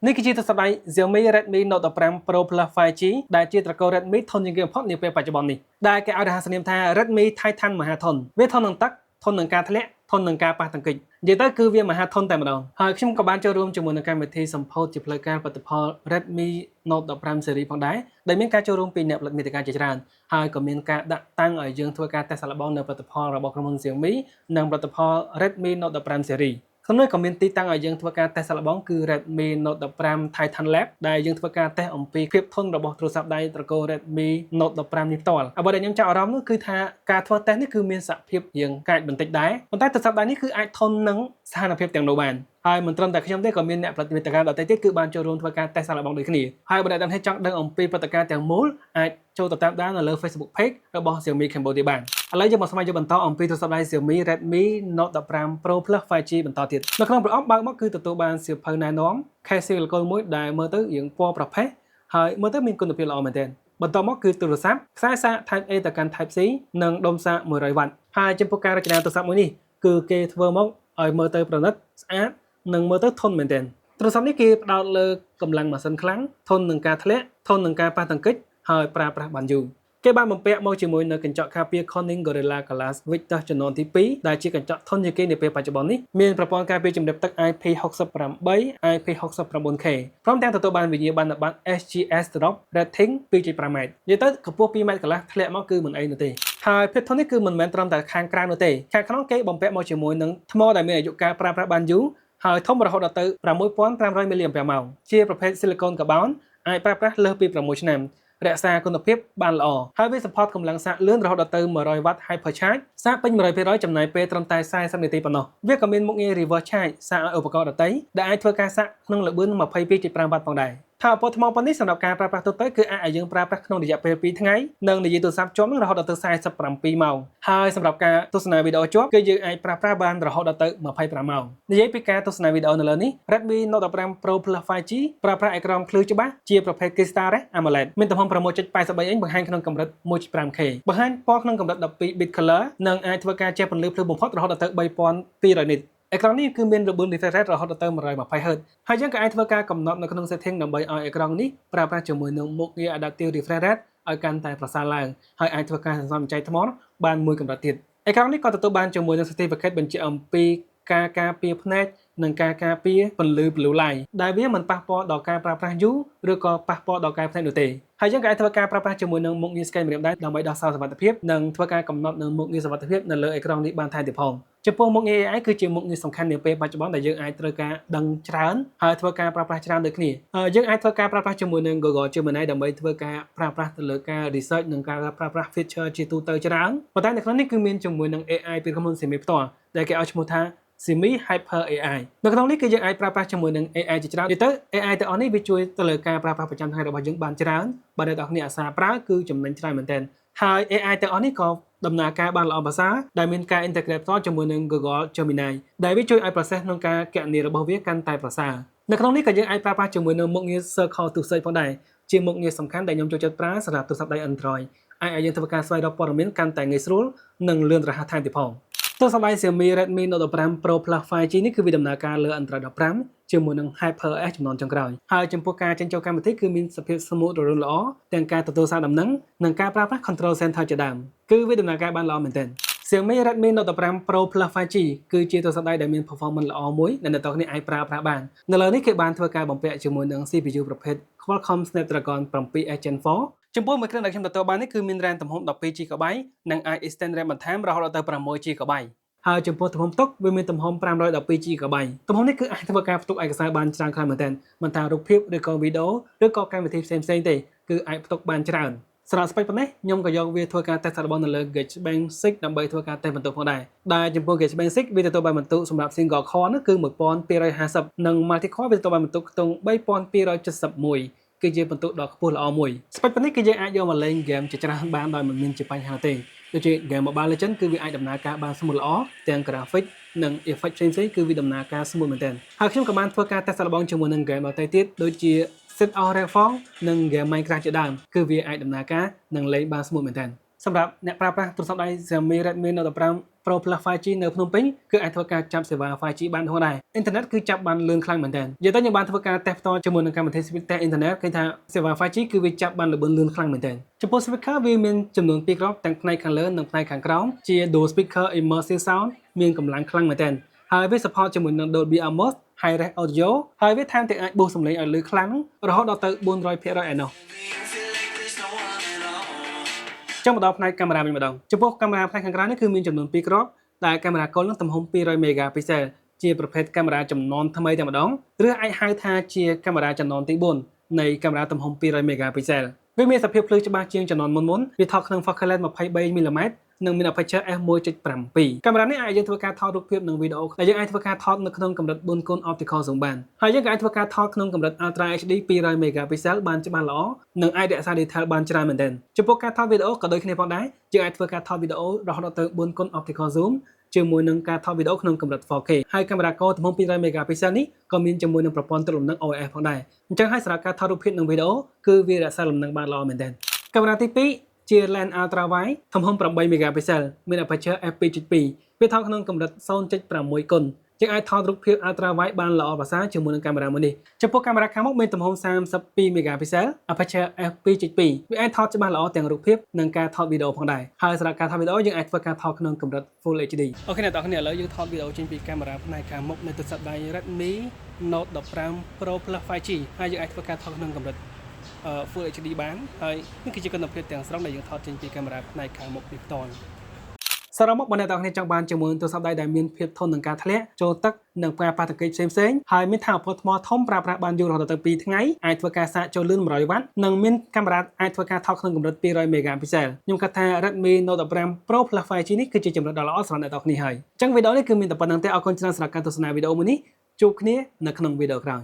នេះគឺជាទស្សនវិជ្ជា Xiaomi Redmi Note 15 Pro Plus 5G ដែលជាត្រកូល Redmi ធន់ជាងគេបំផុតនាពេលបច្ចុប្បន្ននេះដែលគេឲ្យរហស្សនាមថា Redmi Titan មហាធន់វាធន់នឹងទឹកធន់នឹងការធ្លាក់ធន់នឹងការប៉ះទង្គិចនិយាយទៅគឺវាមហាធន់តែម្ដងហើយខ្ញុំក៏បានចូលរួមជាមួយនឹងកម្មវិធីសម្ពោធជាផ្លូវការផលិតផល Redmi Note 15 Series ផងដែរដែលមានការចូលរួមពីអ្នកផលិតមាតិកាជាច្រើនហើយក៏មានការដាក់តាំងឲ្យយើងធ្វើការតេស្តសាកល្បងនៅផលិតផលរបស់ក្រុមហ៊ុន Xiaomi និងផលិតផល Redmi Note 15 Seriesក្នុងនោះក៏មានទីតាំងឲ្យយើងធ្វើការតេស្តសាកល្បងគឺ Redmi Note 15 Titan Lab ដែលយើងធ្វើការតេស្តអំពីភាពធន់របស់ទូរស័ព្ទដៃត្រកូល Redmi Note 15នេះផ្ទាល់អ្វីដែលខ្ញុំចាប់អារម្មណ៍នោះគឺថាការធ្វើតេស្តនេះគឺមានសភាពរៀងកាចបន្តិចដែរប៉ុន្តែទូរស័ព្ទដៃនេះគឺអាចធន់នឹងស្ថានភាពទាំងនោះបានហើយមិនត្រឹមតែខ្ញុំទេក៏មានអ្នកផលិតមាតិកាដទៃទៀតគឺបានចូលរួមធ្វើការតេស្តសាកល្បងដូចគ្នាហើយបើអ្នកទាំងនេះចង់ដឹងអំពីព្រឹត្តិការណ៍ទាំងមូលអាចចូលទៅតាមដាននៅលើ Facebook Page របស់ Xiaomi Cambodia បានឥឡូវយើងមកស្វែងយល់បន្តអំពីទូរស័ព្ទដៃ Xiaomi Redmi Note 15 Pro Plus 5G បន្តទៀតនៅក្នុងប្រអប់បើកមកគឺទទួលបានសៀវភៅណែនាំ case silicone មួយដែលមើលទៅរៀងពណ៌ប្រផេះហើយមើលទៅមានគុណភាពល្អមែនទែនបន្តមកគឺទូរស័ព្ទខ្សែសារ Type A ទៅកាន់ Type C និងដុំសារ 100W ហើយចំពោះការរចនាទូរស័ព្ទមួយនេះគឺគេធ្វើមកឲ្យមើលទៅប្រណិតស្អាតនិងមើលទៅធន់មែនទែនទូរស័ព្ទនេះគេផ្ដោតលើកម្លាំងម៉ាស៊ីនខ្លាំងធន់នឹងការធ្លាក់ធន់នឹងការប៉ះទង្គិចហើយប្រើប្រាស់បានយូរគេបានបំពាក់មកជាមួយនៅកញ្ចក់ការពារ Corning Gorilla Glass Victus ចំនួនទី2ដែលជាកញ្ចក់ធន់ជាងគេនាពេលបច្ចុប្បន្ននេះមានប្រព័ន្ធការពារជម្រាបទឹក IP68 IP69K ព្រមទាំងទទួលបានវិញ្ញាបនបត្រ SGS Drop Rating 2.5 ម៉ែត្រនិយាយទៅកម្ពស់2ម៉ែត្រកន្លះធ្លាក់មកគឺមិនអីនោះទេហើយភាពធន់នេះគឺមិនមែនត្រឹមតែខាងក្រៅនោះទេខាងក្នុងគេបំពាក់មកជាមួយនឹងថ្មដែលមានអាយុកាលប្រើប្រាស់បានយូរហើយធំរហូតដល់ទៅ 6500 mAh ជាប្រភេទ Silicon Carbon អាចប្រើប្រាស់លើសពី6ឆ្នាំរក្សាគុណភាពបានល្អហើយវា support កម្លាំងសាកលឿនរហូតដល់ទៅ 100W Hyper Charge សាកពេញ 100% ចំណាយពេលត្រឹមតែ40នាទីប៉ុណ្ណោះវាក៏មានមុខងារ Reverse Charge សាកឲ្យឧបករណ៍ដទៃដែលអាចធ្វើការសាកក្នុងល្បឿន 22.5W ផងដែរថាពណ៌ថ្មប៉ុណ្នេះសម្រាប់ការប្រើប្រាស់ទូទៅគឺអាចឲ្យយើងប្រើប្រាស់ក្នុងរយៈពេល2ថ្ងៃនិងនិយាយទូរស័ព្ទជាប់នឹងរហូតដល់ទៅ47ម៉ោងហើយសម្រាប់ការទស្សនាវីដេអូជាប់គឺយើងអាចប្រើប្រាស់បានរហូតដល់ទៅ25ម៉ោងនិយាយពីការទស្សនាវីដេអូនៅលើនេះ Redmi Note 15 Pro Plus 5G ប្រើប្រាស់អេក្រង់ភ្លឺច្បាស់ជាប្រភេទ Crystal AMOLED មានទំហំ 6.83 អ៊ីនបង្ហាញក្នុងកម្រិត 1.5K បង្ហាញពណ៌ក្នុងកម្រិត 12bit color និងអាចធ្វើការជះពន្លឺភ្លឺបំផុតរហូតដល់ទៅ 3200 nitsអេក្រង់នេះគឺមានល្បឿន refresh rate រហូតដល់ទៅ 120Hz ហើយយើងក៏អាចធ្វើការកំណត់នៅក្នុង setting ដើម្បីឲ្យអេក្រង់នេះប្រើប្រាស់ជាមួយនឹងមុខងារ adaptive refresh rate ឲ្យកាន់តែប្រសើរឡើងហើយអាចធ្វើការសន្សំសំចៃថ្មបានមួយកម្រិតទៀតអេក្រង់នេះក៏ទទួលបានជាមួយនឹង certificate បញ្ជាក់អំពីការការពារភ្នែកនិងការការពារពន្លឺ blue light ដែលវាមិនប៉ះពាល់ដល់ការប្រើប្រាស់យូរឬក៏ប៉ះពាល់ដល់ការភ្នែកនោះទេហើយយើងក៏អាចធ្វើការប្រើប្រាស់ជាមួយនឹងមុខងារ scan ម្រាមដៃដើម្បីដោះសោសុវត្ថិភាពនិងធ្វើការកំណត់នៅមុខងារសុវត្ថិភាពនៅលើអេក្រង់នេះបានថែមទៀតផងចំពោះមុខងារ AI គឺជាមុខងារសំខាន់នាពេលបច្ចុប្បន្នដែលយើងអាចត្រូវការដឹងច្រើនហើយធ្វើការប្រើប្រាស់ច្រើនដូចគ្នាយើងអាចធ្វើការប្រើប្រាស់ជាមួយនឹង Google Gemini ដើម្បីធ្វើការប្រើប្រាស់ទៅលើការ research និងការប្រើប្រាស់ feature ជាទូទៅច្រើនប៉ុន្តែនៅក្នុងនេះគឺមានជាមួយនឹង AI ពីក្រុមហ៊ុន Xiaomi ផ្ទាល់ដែលគេឲ្យឈ្មោះថា Xiaomi Hyper AI នៅក្នុងនេះគឺយើងអាចប្រើប្រាស់ជាមួយនឹង AI ជាច្រើនទៅ AI ទាំងអស់នេះវាជួយទៅលើការប្រើប្រាស់ប្រចាំថ្ងៃរបស់យើងបានច្រើនបើអ្នកនរគ្នាអាសាប្រើគឺចំណេញច្រើនមែនទែនហើយ AI ទាំងអស់នេះក៏ដំណើរការបានល្អប្រសើរដែលមានការ integrate ផ្ទាល់ជាមួយនឹង Google Gemini ដែលវាជួយឲ្យ process ក្នុងការគណនារបស់វាកាន់តែប្រសើរនៅក្នុងនេះក៏យើងអាចប្រើប្រាស់ជាមួយនឹងមុខងារ Circle to Search ផងដែរជាមុខងារសំខាន់ដែលខ្ញុំចូលចិត្តប្រើសម្រាប់ទូរស័ព្ទដៃ Android អាចឲ្យយើងធ្វើការស្វែងរកព័ត៌មានកាន់តែងាយស្រួលនិងលឿនរហ័សថែមទៀតផងទូរស័ព្ទដៃ Xiaomi Redmi Note 15 Pro Plus 5G នេះគឺវាដំណើរការលើ Android 15ជាមួយនឹង HyperOS ចំនួនចុងក្រោយហើយចំពោះការចេញចូលកម្មវិធីគឺមានសភាព smooth រលូនល្អទាំងការទទួលសារដំណឹងនិងការប្រើប្រាស់ control center ជាដើមគឺវាដំណើរការបានល្អមែនទែន Xiaomi Redmi Note 15 Pro Plus 5G គឺជាទូរស័ព្ទដៃដែលមាន performance ល្អមួយដែលអ្នកទាំងគ្នាអាចប្រើប្រាស់បាននៅលើនេះគេបានធ្វើការបំពាក់ជាមួយនឹង CPU ប្រភេទ Qualcomm Snapdragon 7X Gen 4ចំពោះមួយគ្រឿងដែលខ្ញុំទទួលបាននេះគឺមាន RAM ទំហំ 12GB និងអាច extend RAM បន្ថែមរហូតដល់ទៅ 6GB ហើយចំពោះទំហំទុកវាមានទំហំ 512GB ទំហំនេះគឺអាចធ្វើការផ្ទុកឯកសារបានច្រើនខ្លាំងមែនទែនមិនថារូបភាពឬក៏វីដេអូឬក៏កម្មវិធីផ្សេងៗទេគឺអាចផ្ទុកបានច្រើនសម្រាប់ spec ប៉ុណ្ណេះខ្ញុំក៏យកវាធ្វើការតេស្តសាកល្បងនៅលើ Geekbench 6ដើម្បីធ្វើការតេស្តបន្ទុកផងដែរដែលចំពោះ Geekbench 6វាទទួលបានបន្ទុកសម្រាប់ single core នោះគឺ 1250 និង multi core វាទទួលបានបន្ទុកខ្ទង់ 3271គឺជាបន្ទុកដ៏ខ្ពស់ល្អមួយ spec ប៉ុណ្ណេះគឺយើងអាចយកមកលេង game ជាច្រើនបានដោយមិនមានជាបញ្ហាទេដូចជា game Mobile Legends គឺវាអាចដំណើរការបានស្មូតល្អទាំង graphic និង effect ផ្សេងៗគឺវាដំណើរការស្មូតមែនទែនហើយខ្ញុំក៏បានធ្វើការតេស្តសាកល្បងជាមួយនឹង game ដទៃទៀតដូចជា Set of Redfall និង game Minecraft ជាដើមគឺវាអាចដំណើរការនិងលេងបានស្មូតមែនទែនសម្រាប់អ្នកប្រើប្រាស់ទូរស័ព្ទដៃ Xiaomi Redmi Note Pro Plus 5G នៅភ្នំពេញគឺអាចធ្វើការចាប់សេវា 5G បានផងដែរអ៊ីនធឺណិតគឺចាប់បានលឿនខ្លាំងមែនទែននិយាយទៅខ្ញុំបានធ្វើការតេស្តផ្ទាល់ជាមួយនឹងកម្មវិធី Speedtest អ៊ីនធឺណិតឃើញថាសេវា 5G គឺវាចាប់បានលឿនខ្លាំងមែនទែនចំពោះ speaker វាមានចំនួន2គ្រាប់ទាំងផ្នែកខាងលើនិងផ្នែកខាងក្រោមជា dual speaker immersive sound មានកម្លាំងខ្លាំងមែនទែនហើយវា support ជាមួយនឹង Dolby Atmos Hi-Res Audio ហើយវាថែមទាំងអាចបូសសំឡេងឲ្យលឺខ្លាំងរហូតដល់ទៅ 400% ឯណោះចាំមកដល់ផ្នែកកាមេរ៉ាវិញម្ដងចំពោះកាមេរ៉ាផ្នែកខាងក្រៅនេះគឺមានចំនួន2គ្រាប់ដែលកាមេរ៉ាកុលនឹងទំហំ200 megapixel ជាប្រភេទកាមេរ៉ាចំនួនថ្មីតែម្ដងឬអាចហៅថាជាកាមេរ៉ាចំនួនទី4នៃកាមេរ៉ាទំហំ200 megapixel វាមានសភាពភ្លឺច្បាស់ជាងចំនួនមុនវាថតក្នុង focal length 23 mm និងមាន aperture f1.7 កាមេរ៉ានេះអាចយើងធ្វើការថតរូបភាពនិងវីដេអូដែលយើងអាចធ្វើការថតនៅក្នុងកម្រិត 4x optical zoom បានហើយយើងក៏អាចធ្វើការថតក្នុងកម្រិត Ultra HD 200 megapixel បានច្បាស់ល្អនិងអាចរក្សា detail បានច្រើនមែនទែនចំពោះការថតវីដេអូក៏ដូចគ្នាផងដែរយើងអាចធ្វើការថតវីដេអូរហូតដល់ទៅ 4x optical zoom ជាមួយនឹងការថតវីដេអូក្នុងកម្រិត 4K ហើយកាមេរ៉ាកុលទំហំ200 megapixel នេះក៏មានជាមួយនឹងប្រព័ន្ធត្រួតលំនឹង OIS ផងដែរអញ្ចឹងហើយសម្រាប់ការថតរូបភាពនិងវីដេអូគឺវារក្សាលំនឹងបានល្អមែនទែនកាមេរ៉ាទី2ជា lens ultra wide ទំហំ8 megapixel មាន aperture f2.2 វាថតក្នុងកម្រិត 0.6 គុណយើងអាចថតរូបភាព ultra wide បានល្អប្រសើរជាមួយនឹងកាមេរ៉ាមួយនេះចំពោះកាមេរ៉ាខាងមុខមានទំហំ32 megapixel aperture f2.2 វាអាចថតច្បាស់ល្អទាំងរូបភាពនិងការថតវីដេអូផងដែរហើយសម្រាប់ការថតវីដេអូយើងអាចធ្វើការថតក្នុងកម្រិត Full HD អូខេអ្នកទាំងគ្នាឥឡូវយើងថតវីដេអូចេញពីកាមេរ៉ាផ្នែកខាងមុខនៃទូរស័ព្ទដៃ Redmi Note 15 Pro Plus 5G ហើយយើងអាចធ្វើការថតក្នុងកម្រិតFull HD បានហើយនេះគឺជាគុណភាពទាំងស្រុងដែលយើងថតចេញពីកាមេរ៉ាផ្នែកខាងមុខនេះផ្ទាល់សរុបមកបងប្អូនទាំងគ្នាចង់បានជាមួយទូរស័ព្ទដៃដែលមានភាពធន់នឹងការធ្លាក់ចូលទឹកនិងការប៉ះទង្គិចផ្សេងៗហើយមានថាមពលថ្មធំប្រើប្រាស់បានយូររហូតដល់ទៅ2ថ្ងៃអាចធ្វើការសាកចូលលឿន100 W និងមានកាមេរ៉ាអាចធ្វើការថតក្នុងកម្រិត200 megapixel ខ្ញុំគិតថា Redmi Note 15 Pro Plus 5G នេះគឺជាចំណុចដ៏ល្អសម្រាប់អ្នកទាំងគ្នាហើយអញ្ចឹងវីដេអូនេះគឺមានតែប៉ុណ្្នឹងទេអរគុណច្រើនសម្រាប់ការទស្សនាវីដេអូមួយនេះជួបគ្នានៅក្នុងវីដេអូក្រោយ